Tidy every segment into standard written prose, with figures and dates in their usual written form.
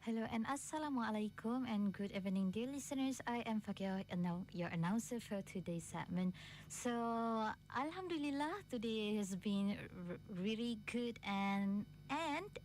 Hello and Assalamualaikum and good evening, dear listeners. I am Fakir, your announcer for today's segment. So, Alhamdulillah, today has been really good and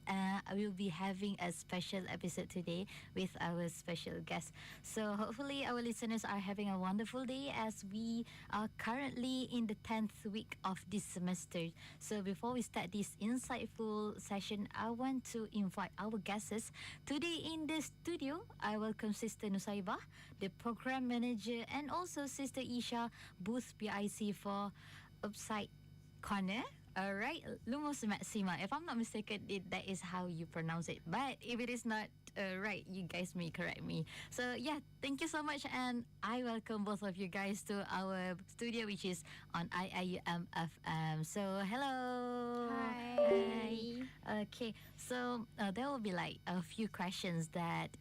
I will be having a special episode today with our special guest. So hopefully our listeners are having a wonderful day as we are currently in the 10th week of this semester. So before we start this insightful session, I want to invite our guests. Today in the studio, I welcome Sister Nusaibah, the program manager, and also Sister Eisya, booth PIC for UPSYC Corner. Alright, Lumos Maxima. If I'm not mistaken, that is how you pronounce it. But if it is not right, you guys may correct me. So yeah, thank you so much, and I welcome both of you guys to our studio, which is on IIUM FM. So hello. Hi. Okay, so there will be like a few questions that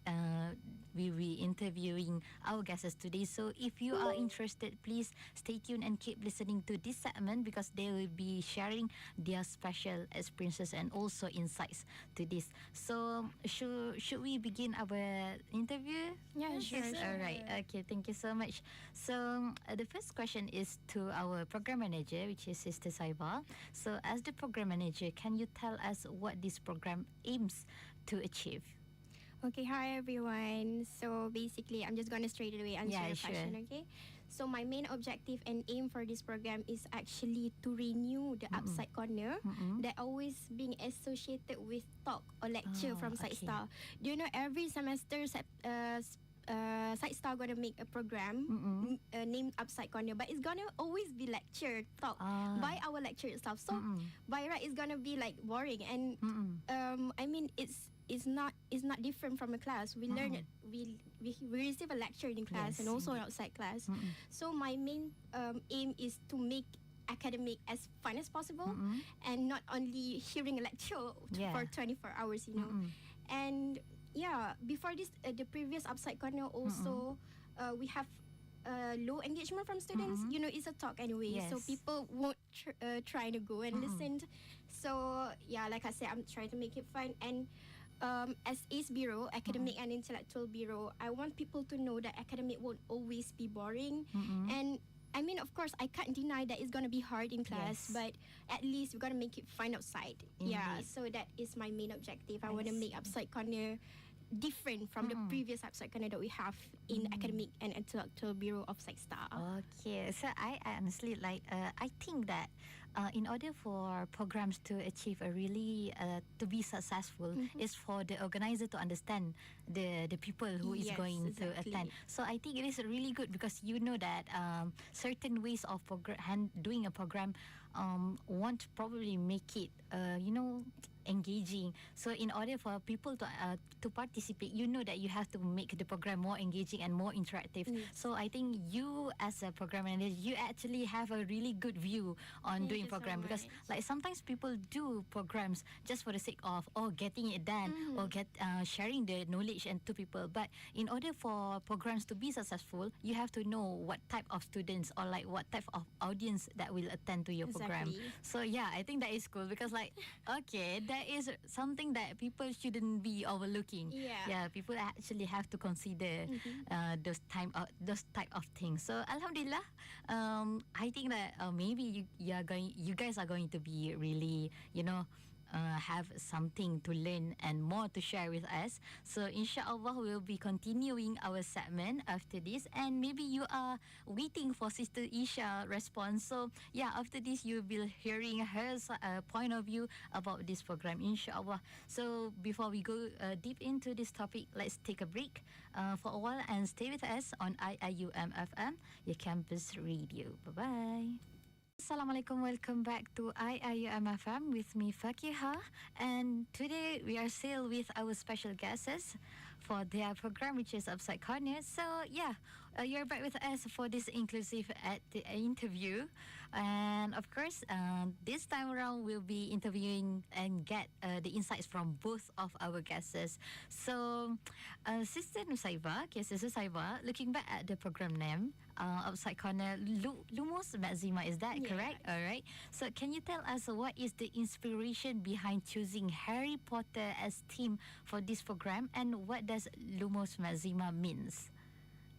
we will be interviewing our guests today. So if you are interested, please stay tuned and keep listening to this segment because they will be sharing their special experiences and also insights to this. So should we begin our interview? Yeah, sure. All right. Okay, thank you so much. So the first question is to our program manager, which is Sister Saibah. So as the program manager, can you tell us what this program aims to achieve? Okay, hi everyone. So basically, I'm just gonna straight away answer your question, okay? So my main objective and aim for this program is actually to renew the UPSYC Corner that always being associated with talk or lecture from Site Star. Do you know every semester Site Star gonna make a program named UPSYC Corner, but it's gonna always be lecture talk by our lecturer itself. So by right, it's gonna be like boring and I mean it's not different from a class. We learn it. We receive a lecture in class and also outside class. So my main aim is to make academic as fun as possible and not only hearing a lecture for 24 hours, you know. And yeah, before this, the previous UPSYC Corner also we have low engagement from students. You know, it's a talk anyway, so people won't try to go and listen. So yeah, like I said, I'm trying to make it fun. And as ACE Bureau, Academic and Intellectual Bureau, I want people to know that academic won't always be boring. And I mean, of course, I can't deny that it's going to be hard in class, but at least we're going to make it fun outside. Yeah, so that is my main objective. I want to make UPSYC Corner different from the previous UPSYC Corner that we have in Academic and Intellectual Bureau of Site Star. Okay, so I honestly I think that in order for programs to achieve a really to be successful is for the organizer to understand the people who is going to attend. So I think it is really good because you know that certain ways of doing a program won't probably make it engaging. So in order for people to participate, you know that you have to make the program more engaging and more interactive. So I think you as a program manager, you actually have a really good view on doing program because like sometimes people do programs just for the sake of getting it done or sharing the knowledge and to people. But in order for programs to be successful, you have to know what type of students or like what type of audience that will attend to your program. So yeah, I think that is cool because like that is something that people shouldn't be overlooking. Yeah, people actually have to consider those type of things. So Alhamdulillah, I think that maybe you guys are going to be really have something to learn and more to share with us. So inshallah we'll be continuing our segment after this, and maybe you are waiting for Sister Eisya response. So yeah, after this you'll be hearing her point of view about this program, inshallah. So before we go deep into this topic, let's take a break for a while and stay with us on IIUM FM, your campus radio. Bye bye. Assalamualaikum, welcome back to IIUM FM with me Fakihah, and today we are still with our special guests for their program, which is UPSYC Corner. So yeah, you're back with us for this inclusive interview, and of course, this time around we'll be interviewing and get the insights from both of our guests. So, Sister Nusaibah, Sister Nusaibah, looking back at the program name, UPSYC Corner, Lumos Maxima, is that correct? All right. So, can you tell us what is the inspiration behind choosing Harry Potter as theme for this program, and what does Lumos Maxima means?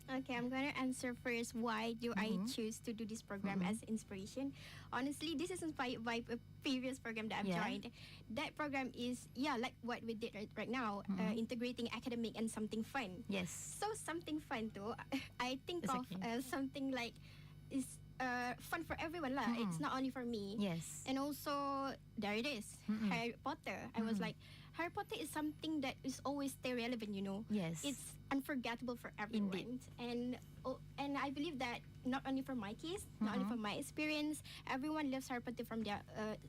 Okay, I'm going to answer first. Why do I choose to do this program as inspiration? Honestly, this is inspired by a previous program that I've joined. That program is, like what we did right now, integrating academic and something fun. Yes. So something fun too. I think It's of okay. something like is fun for everyone lah. It's not only for me. Yes. And also, there it is, Harry Potter. I was like, Harry Potter is something that is always stay relevant, you know. Yes. It's unforgettable for everyone. Indeed. And I believe that not only for my case, not only from my experience, everyone loves Harry Potter from their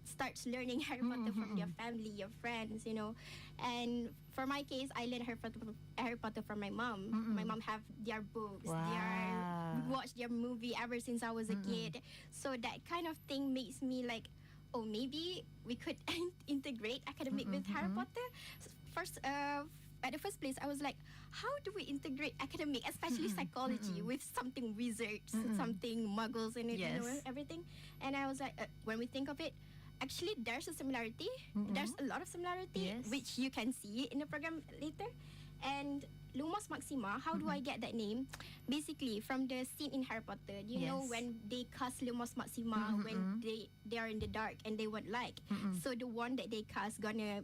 starts learning Harry Potter from their family, your friends, you know. And for my case, I learned Harry Potter from my mom. My mom have their books, we watched their movie ever since I was a kid. So that kind of thing makes me like, oh, maybe we could integrate academic with Harry Potter. First, at the first place, I was like, how do we integrate academic, especially psychology, with something wizards, something muggles in it, you know, everything? And I was like, when we think of it, actually there's a similarity. There's a lot of similarity, which you can see in the program later. And Lumos Maxima, how do I get that name? Basically, from the scene in Harry Potter, you know, when they cast Lumos Maxima, when they are in the dark and they want light. So the one that they cast gonna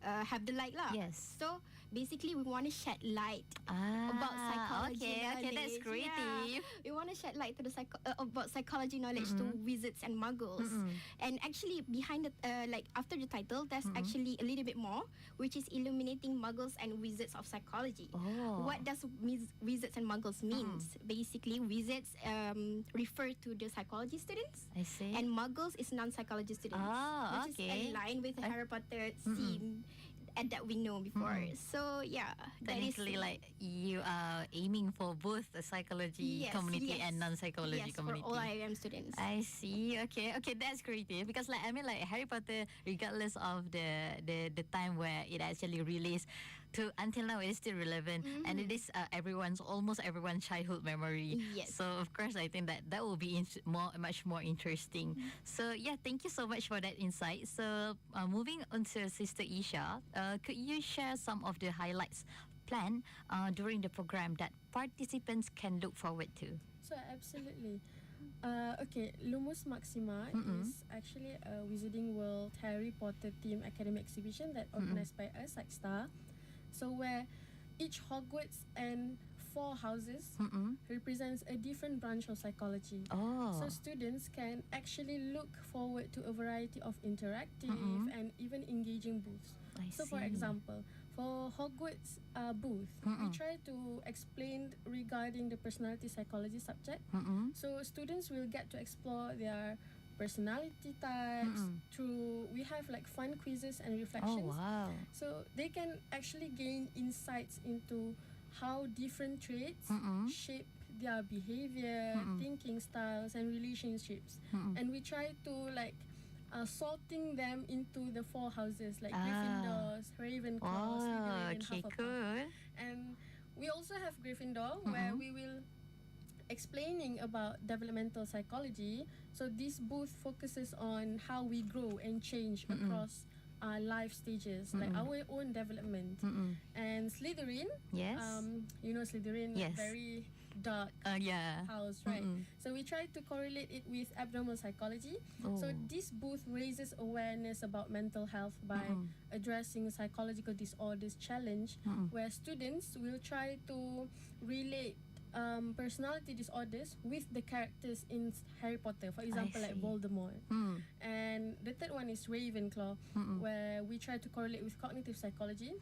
have the light lah. Yes. So basically, we want to shed light about psychology. Okay, that's creative. Yeah. We want to shed light to the about psychology knowledge to wizards and muggles. And actually, behind the like after the title, there's actually a little bit more, which is illuminating muggles and wizards of psychology. What does wizards and muggles means? Basically, wizards refer to the psychology students. I see. And muggles is non-psychology students, which is in line with the Harry Potter scene and that we know before. So yeah, that is technically like you are aiming for both the psychology community and non-psychology community. For all IIUM students. I see. Okay, that's creative because like I mean like Harry Potter, regardless of the time where it actually released, to until now it is still relevant and it is almost everyone's childhood memory. Yes. So of course I think that will be much more interesting. So yeah, thank you so much for that insight. So moving on to Sister Eisya, could you share some of the highlights planned during the program that participants can look forward to? So absolutely. Okay, Lumos Maxima is actually a Wizarding World Harry Potter theme academic exhibition that organized by IIUM Star. So where each Hogwarts and 4 houses represents a different branch of psychology. So students can actually look forward to a variety of interactive and even engaging booths. So for example, for Hogwarts booth, we try to explain regarding the personality psychology subject. So students will get to explore their personality types through, we have like fun quizzes and reflections. So they can actually gain insights into how different traits shape their behavior, thinking styles and relationships. And we try to like sorting them into the 4 houses like Gryffindors, Ravenclaw, Slytherin and Hufflepuff. And we also have Gryffindor where we will explaining about developmental psychology. So this booth focuses on how we grow and change across our life stages, like our own development. And Slytherin, you know Slytherin, very dark house, right? So we try to correlate it with abnormal psychology. So this booth raises awareness about mental health by addressing psychological disorders challenge, where students will try to relate personality disorders with the characters in Harry Potter, for example like Voldemort. And the third one is Ravenclaw, where we try to correlate with cognitive psychology,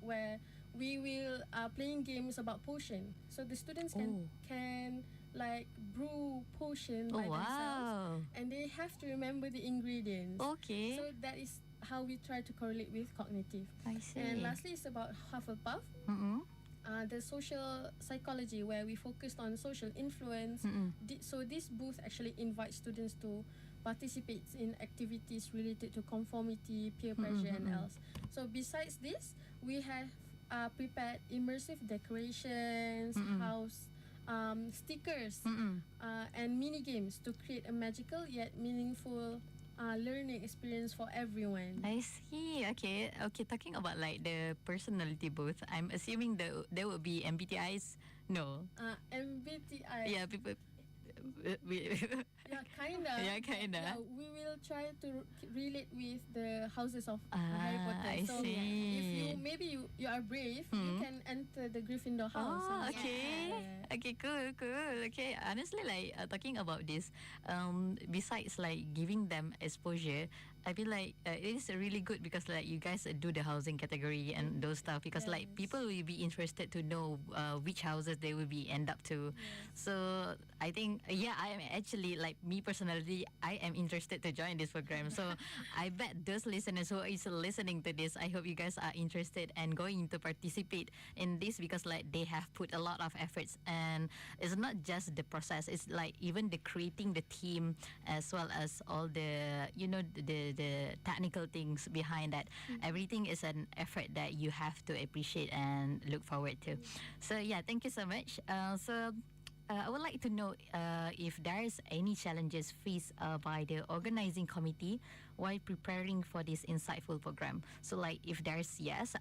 where we will playing games about potion, so the students can like brew potion by themselves, and they have to remember the ingredients. So that is how we try to correlate with cognitive. I see. And lastly is about Hufflepuff, the social psychology, where we focused on social influence. So this booth actually invites students to participate in activities related to conformity, peer pressure, and else. So besides this, we have prepared immersive decorations, house stickers, and mini games to create a magical yet meaningful learning experience for everyone. I see. Okay. Talking about like the personality booth, I'm assuming there will be MBTIs. No. MBTI. Yeah, people. Yeah, kinda. Yeah, kinda. Yeah, we will try to relate with the houses of Harry Potter. I So see. if you are brave, you can enter the Gryffindor house. Oh, okay. Yeah. Okay, cool. Okay, honestly, like talking about this, besides like giving them exposure, I feel like it is really good because like you guys do the housing category and those stuff because like people will be interested to know which houses they will be end up to. So I think I am actually like me personally, I am interested to join this program. So I bet those listeners who is listening to this, I hope you guys are interested and going to participate in this because like they have put a lot of efforts and it's not just the process, it's like even the creating the team as well as all the the technical things behind that. Everything is an effort that you have to appreciate and look forward to. So yeah, thank you so much. I would like to know if there is any challenges faced by the organizing committee while preparing for this insightful program. So, like, if there's yes,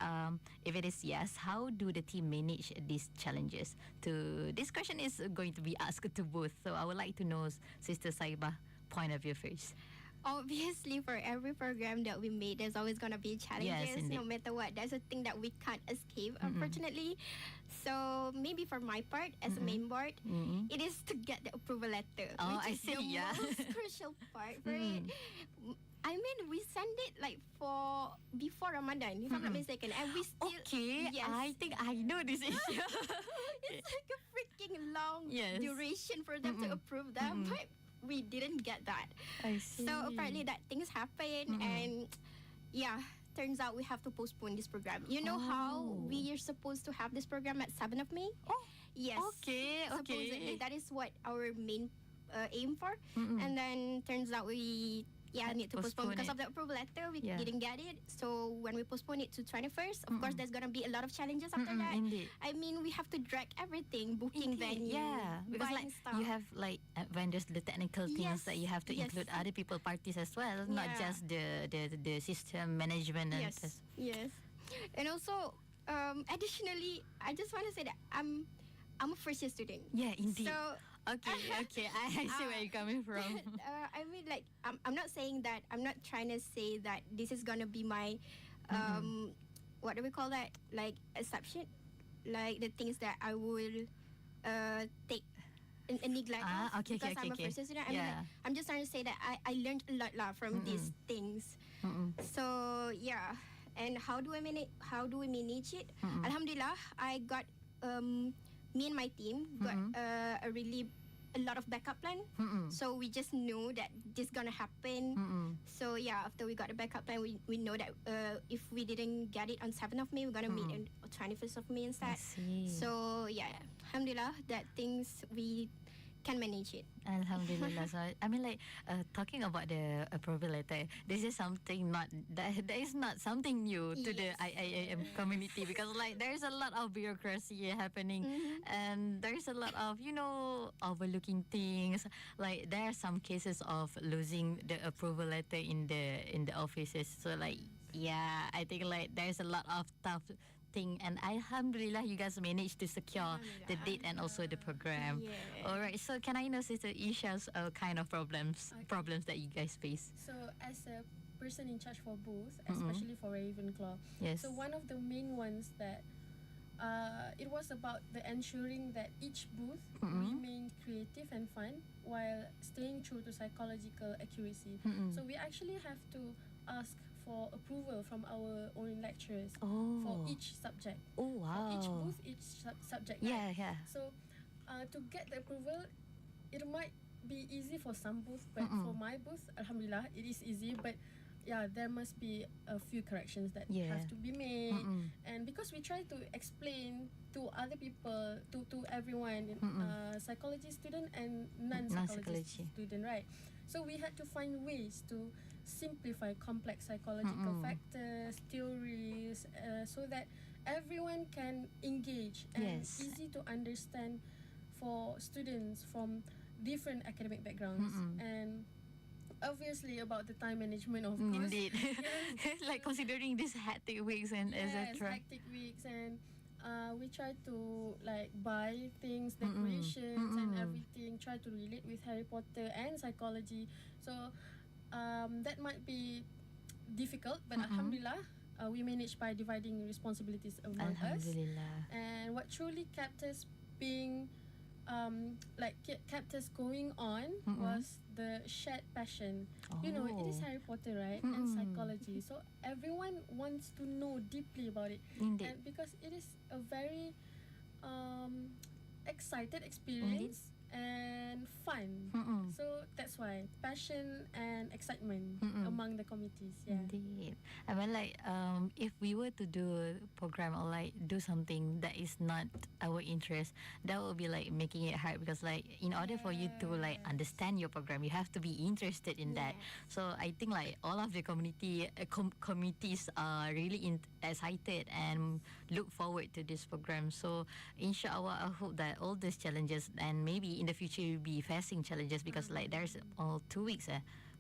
if it is yes, how do the team manage these challenges? This question is going to be asked to both. So, I would like to know Sister Saibah point of view first. Obviously, for every program that we made, there's always going to be challenges, no matter what. That's a thing that we can't escape, unfortunately. So maybe for my part, as a main board, it is to get the approval letter, which is the most crucial part for it. I mean, we send it like for before Ramadan, if I'm not mistaken, and we still. Okay, yes. I think I know this issue. It's like a freaking long Yes. duration for them to approve them, but we didn't get that. I see. So apparently that things happen, and turns out we have to postpone this program. You know how we are supposed to have this program at 7th of May? Oh, yes. okay. Supposedly that is what our main aim for, and then turns out we need to postpone because of the approval letter. We didn't get it. So when we postpone it to 21st, of course there's gonna be a lot of challenges after that. Indeed. I mean, we have to drag everything, booking venue, because like buying stuff. you have like vendors, the technical things that you have to include other people parties as well, not just the system management and Yes. And also, additionally, I just want to say that I'm a first year student. Yeah, indeed. So Okay, I see where you're coming from. I mean, like, I'm not saying that. I'm not trying to say that this is gonna be my, what do we call that? Like exception, like the things that I will, take and neglect of because I'm a first year student. I mean, like, I'm just trying to say that I learned a lot from these things. So yeah, and how do we manage it? Alhamdulillah, I got me and my team got a lot of backup plan. So we just know that this gonna happen. So yeah, after we got the backup plan, we know that if we didn't get it on 7th of May, we're gonna meet on 21st of May instead. So yeah, alhamdulillah that things we can manage it. Alhamdulillah. So I mean, like talking about the approval letter, this is something that is not something new to the IIUM community because like there's a lot of bureaucracy happening and there's a lot of overlooking things. Like there are some cases of losing the approval letter in the offices. So like I think like there's a lot of tough thing, and alhamdulillah you guys managed to secure the date and also the program. All right, so can I know Sister Eisya's kind of problems that you guys face? So as a person in charge for booth, especially for Ravenclaw, so one of the main ones that it was about the ensuring that each booth remained creative and fun while staying true to psychological accuracy. So we actually have to ask for approval from our own lecturers for each subject. Oh wow! For each booth, each subject. Yeah. So, to get the approval, it might be easy for some booths, but for my booth, alhamdulillah, it is easy. But there must be a few corrections that have to be made. And because we try to explain to other people, to everyone, psychology student and non-psychology student, right? So we had to find ways to simplify complex psychological factors, theories, so that everyone can engage and easy to understand for students from different academic backgrounds. And obviously about the time management, of course. Indeed. Like considering this hectic weeks and etc. hectic weeks, and we try to like buy things, decorations and everything, try to relate with Harry Potter and psychology. So that might be difficult, but Alhamdulillah, we managed by dividing responsibilities among us. And what truly kept us being kept us going on was the shared passion. You know, it is Harry Potter, right? And psychology. So everyone wants to know deeply about it. Indeed. And because it is a very excited experience and fun. So that's why passion and excitement among the committees. Yeah. Indeed. I mean, like, if we were to do a program or like do something that is not our interest, that would be like making it hard, because like in order for you to like understand your program, you have to be interested in that. So I think like all of the committees are really excited and look forward to this program. So inshallah, I hope that all these challenges, and maybe in the future you'll be facing challenges, because like there's 2 weeks,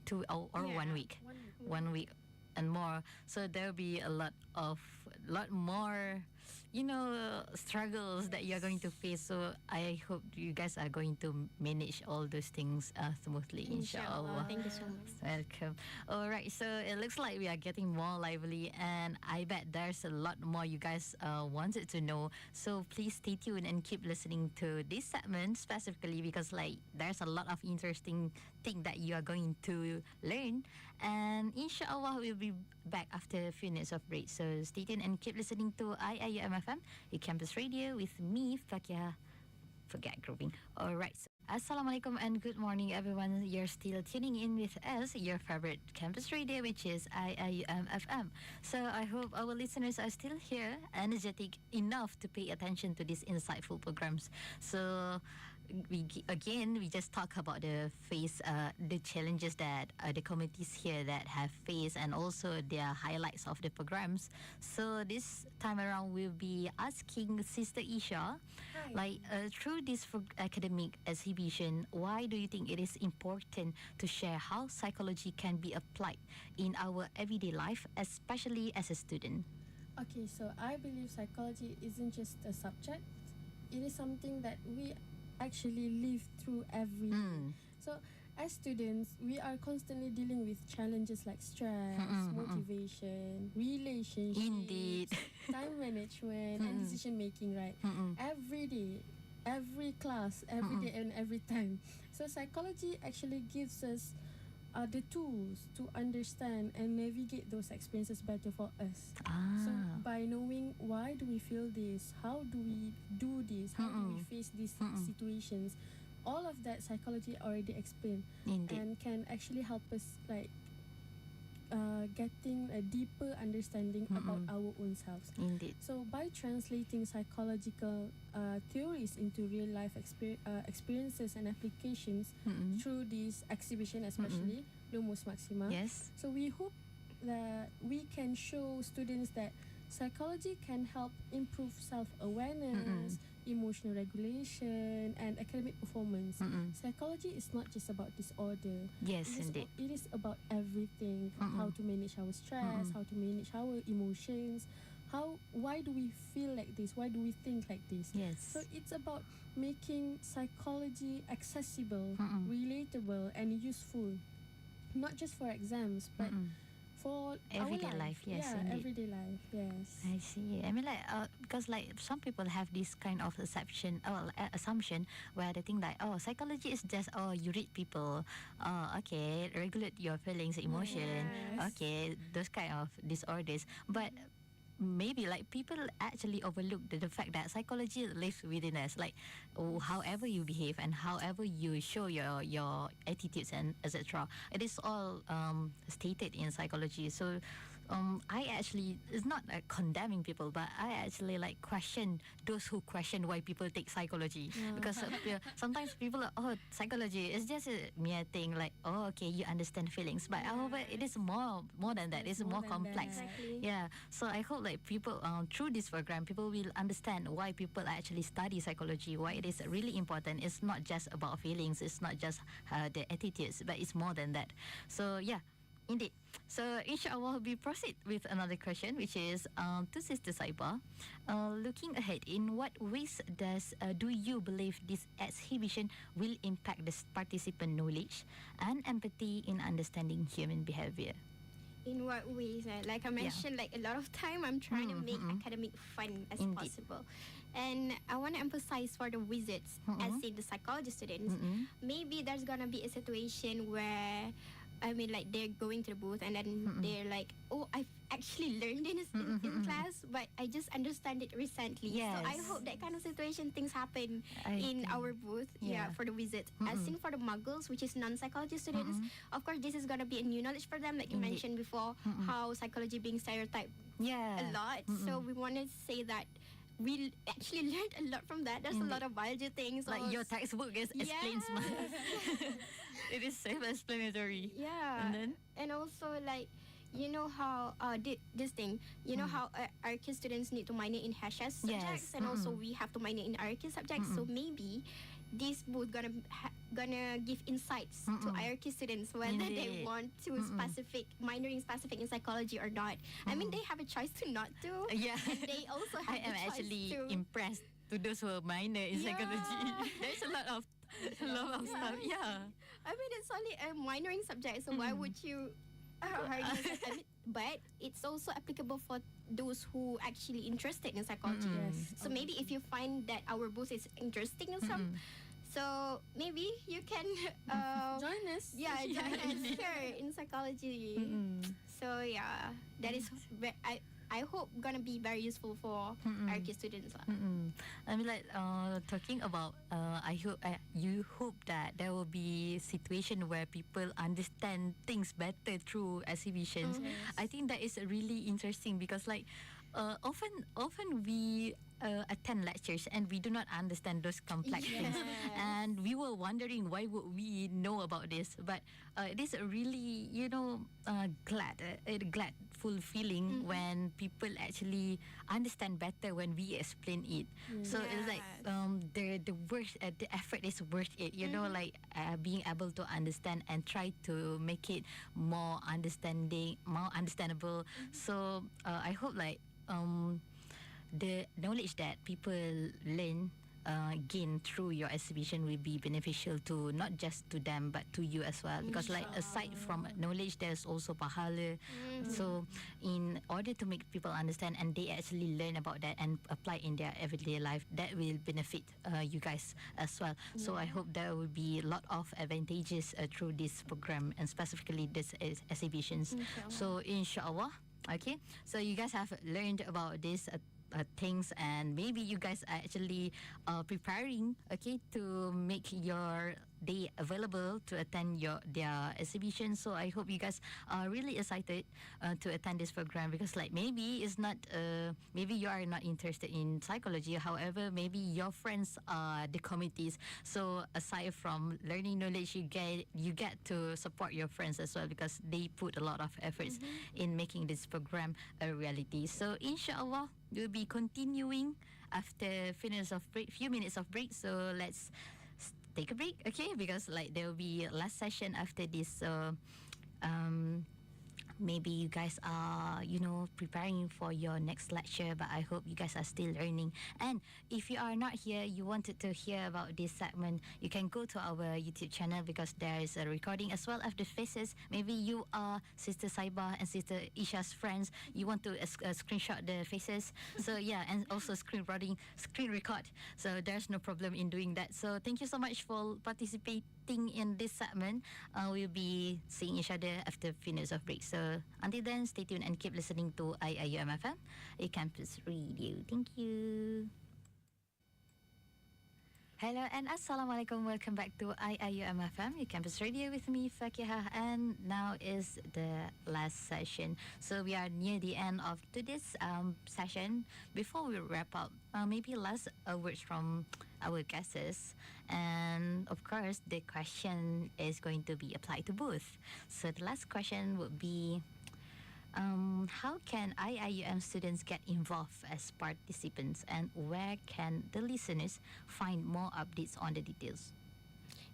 1 week, 1 week and more. So there'll be a lot more, you know, struggles that you're going to face. So I hope you guys are going to manage all those things smoothly, inshallah. Thank you so much. Welcome. All right, so it looks like we are getting more lively, and I bet there's a lot more you guys wanted to know. So please stay tuned and keep listening to this segment specifically, because like there's a lot of interesting thing that you are going to learn. And inshallah, we'll be back after a few minutes of break. So stay tuned and keep listening to IIUM FM, your campus radio, with me, Fakia. Forget grouping. All right. So, Assalamualaikum and good morning, everyone. You're still tuning in with us, your favorite campus radio, which is IIUM FM. So I hope our listeners are still here, energetic enough to pay attention to these insightful programs. So we just talk about the challenges that the committees here that have faced, and also their highlights of the programs. So this time around, we'll be asking Sister Eisya, like through this academic exhibition, why do you think it is important to share how psychology can be applied in our everyday life, especially as a student? Okay, so I believe psychology isn't just a subject. It is something that we actually live through every day. So as students, we are constantly dealing with challenges like stress, motivation, relationships, Indeed. time management, and decision making, right? Every day, every class, every day and every time. So psychology actually gives us the tools to understand and navigate those experiences better for us. So by knowing why do we feel this, how do we do this, how do we face these situations, all of that psychology already explained. Indeed. And can actually help us like getting a deeper understanding about our own selves. Indeed. So by translating psychological theories into real life experiences and applications through this exhibition, especially Lumos Maxima. Yes. So we hope that we can show students that psychology can help improve self-awareness, emotional regulation, and academic performance. Psychology is not just about disorder. Yes, indeed. It is about everything. How to manage our stress, how to manage our emotions, why do we feel like this, why do we think like this. Yes. So it's about making psychology accessible, relatable, and useful, not just for exams, but for everyday our life. Yes, yeah, indeed. everyday life. Yes. I see. I mean, like, because like some people have this kind of assumption where they think that psychology is just you read people, okay, regulate your feelings, emotion, Yes. okay, those kind of disorders. But maybe like people actually overlook the fact that psychology lives within us. Like, however you behave and however you show your attitudes and etc. It is all stated in psychology. So I actually, it's not like condemning people, but I actually like question those who question why people take psychology. Because sometimes people are, psychology is just a mere thing, like, okay, you understand feelings, but however it is more than that. It's more complex. Exactly. Yeah, so I hope like people through this program, people will understand why people actually study psychology, why it is really important. It's not just about feelings, it's not just the attitudes, but it's more than that. So yeah, indeed. So inshallah we proceed with another question, which is to Sister Saibah. Looking ahead, in what ways do you believe this exhibition will impact the participant knowledge and empathy in understanding human behavior? In what ways? Like I mentioned, like a lot of time I'm trying to make academic fun as Indeed. possible. And I want to emphasize for the wizards, as in the psychology students, maybe there's going to be a situation where, I mean, like they're going to the booth and then they're like, oh, I've actually learned in class, but I just understand it recently. Yes. So I hope that kind of situation things happen in think- our booth, yeah. for the wizards. As in for the muggles, which is non-psychology students, of course, this is going to be a new knowledge for them, like you Indeed. mentioned before, how psychology being stereotyped Yeah. a lot. So we want to say that we actually learned a lot from that. There's a lot of biology things. Like or your textbook explains Yes. It is self-explanatory. Yeah. And then? And also like, you know how this thing, you know how RK students need to minor in HSS subjects, Yes. and also we have to minor in RK subjects. So maybe this both gonna give insights to IRK students whether they Indeed. want to minoring specific in psychology or not. I mean, they have a choice to not to. Yeah. And they also have I am the choice actually to. impressed to those who are minor in psychology. Yeah. There's a lot of stuff. Yeah. I mean, it's only a minoring subject, so why would you? But it's also applicable for those who actually interested in psychology. Yes. So maybe if you find that our booth is interesting in some, so maybe you can Join us. join us here in psychology. So yeah, that is I hope gonna be very useful for our students lah. I mean, like talking about. I hope you hope that there will be situation where people understand things better through exhibitions. I think that is really interesting because like often we attend lectures and we do not understand those complex things, and we were wondering why would we know about this, but it is a really gladful feeling when people actually understand better when we explain it. So it's like the effort is worth it, like being able to understand and try to make it more understandable. So I hope like the knowledge that people gain through your exhibition will be beneficial to not just to them but to you as well, because like aside from knowledge there's also pahala. So in order to make people understand and they actually learn about that and apply in their everyday life, that will benefit you guys as well. So I hope there will be a lot of advantages through this program and specifically this exhibitions. So inshallah. Okay, so you guys have learned about this things, and maybe you guys are actually preparing, to make your day available to attend their exhibition. So I hope you guys are really excited to attend this program, because like maybe it's not maybe you are not interested in psychology, however maybe your friends are the committees, so aside from learning knowledge, you get to support your friends as well, because they put a lot of efforts in making this program a reality. So inshallah we'll be continuing after few minutes of break. So let's take a break, because like there will be a last session after this. So maybe you guys are preparing for your next lecture, but I hope you guys are still learning. And if you are not here, you wanted to hear about this segment, you can go to our YouTube channel, because there is a recording as well of the faces. Maybe you are Sister Saibah and Sister Eisya's friends, you want to screenshot the faces, so yeah, and also screen record, so there's no problem in doing that. So thank you so much for participating in this segment. We'll be seeing each other after a few minutes of break. So So until then, stay tuned and keep listening to IIUM FM, a campus radio. Thank you. Hello and Assalamualaikum. Welcome back to IIUM FM, your campus radio with me, Fakihah. And now is the last session. So we are near the end of today's session. Before we wrap up, maybe last words from our guests. And of course, the question is going to be applied to both. So the last question would be, how can IIUM students get involved as participants, and where can the listeners find more updates on the details?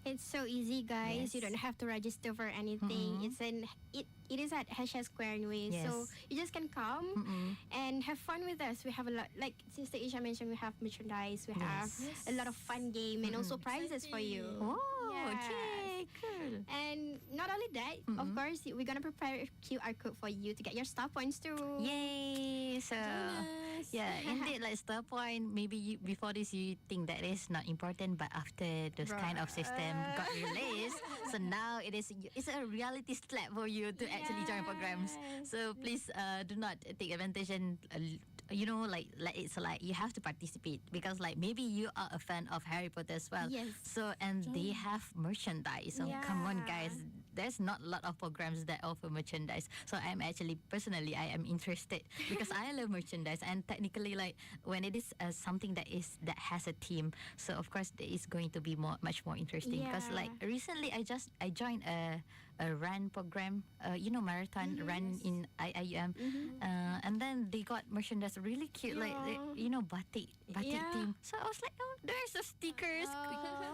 It's so easy, guys. Yes. You don't have to register for anything. It is at Eisya Square anyway. Yes. So you just can come and have fun with us. We have a lot, like Sister Eisya mentioned, we have merchandise, we have a lot of fun game and also prizes for you. Oh, Yes. okay, cool. And not only that, of course, we're gonna prepare a QR code for you to get your star points too. Yay! So, yeah, indeed, like star point, maybe before this you think that is not important, but after those kind of system got released, so now it's a reality slap for you to actually join programs. So please do not take advantage and like it's like you have to participate, because like maybe you are a fan of Harry Potter as well. Yes. So and they have merchandise. So come on, guys. There's not a lot of programs that offer merchandise. So I'm actually personally I am interested because I love merchandise, and technically like when it is something that has a theme, so of course it is going to be much more interesting. Because like recently I joined a run program, marathon run in IIUM, and then they got merchandise really cute, like batik theme. So I was like, oh, there's a stickers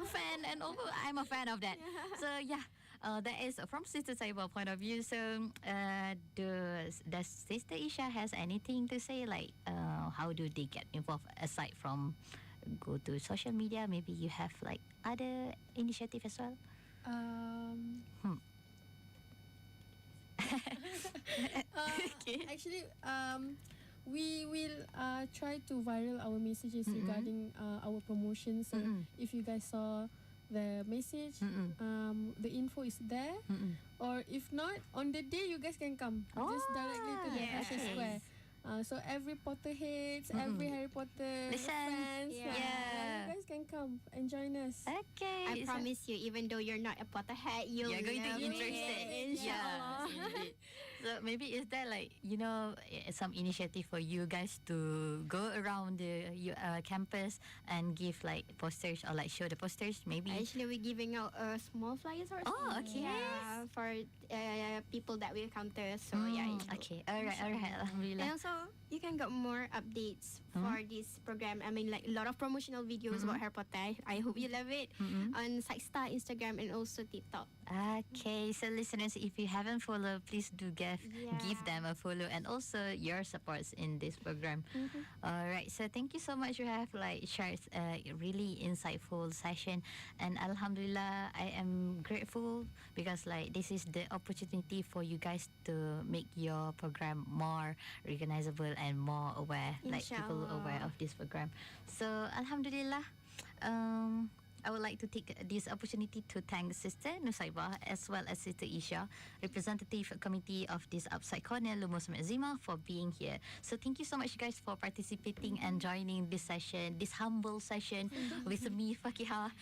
fan, and also I'm a fan of that. So yeah. That is from Sister Nusaibah point of view. So, does Sister Eisya has anything to say? Like, how do they get involved aside from go to social media? Maybe you have like other initiative as well. Okay. Actually, we will try to viral our messages regarding our promotions. So if you guys saw the message, the info is there. Or if not, on the day you guys can come just directly to the Eisya Square. So every Potterheads, every Harry Potter fans, you guys can come and join us. Okay. I promise you, even though you're not a Potterhead, you're going to be love interested. it. Inshallah. Indeed. So maybe is there like some initiative for you guys to go around the campus and give like posters or like show the posters? Maybe Actually, we're giving out small flyers or Oh, okay. Yeah, for people that we encounter. So yeah. Okay. Alright. Alhamdulillah. And also, you can get more updates for this program. I mean, like a lot of promotional videos about Harry Potter. I hope you love it on Star, Instagram, and also TikTok. Okay, so listeners, if you haven't followed, please do give them a follow, and also your supports in this program. Alright, so thank you so much. You have like shared a really insightful session, and Alhamdulillah, I am grateful because like this is the opportunity for you guys to make your program more recognizable and more aware, like people aware of this program. So Alhamdulillah. I would like to take this opportunity to thank Sister Nusaibah as well as Sister Eisya, representative committee of this UPSYC Corner, Lumos Maxima, for being here. So thank you so much, guys, for participating and joining this session, this humble session with me, Fakihah.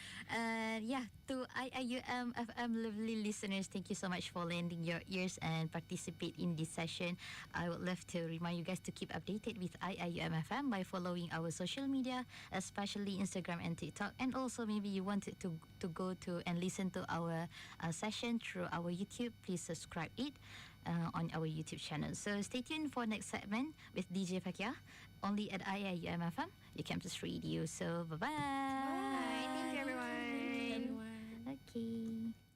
To IIUM FM lovely listeners, thank you so much for lending your ears and participate in this session. I would love to remind you guys to keep updated with IIUM FM by following our social media, especially Instagram and TikTok, and also maybe you wanted to go to and listen to our session through our YouTube, please subscribe it on our YouTube channel. So stay tuned for next segment with DJ Fakihah, only at IIUM FM, your campus radio. So bye-bye. Bye. Thank you, everyone. Okay.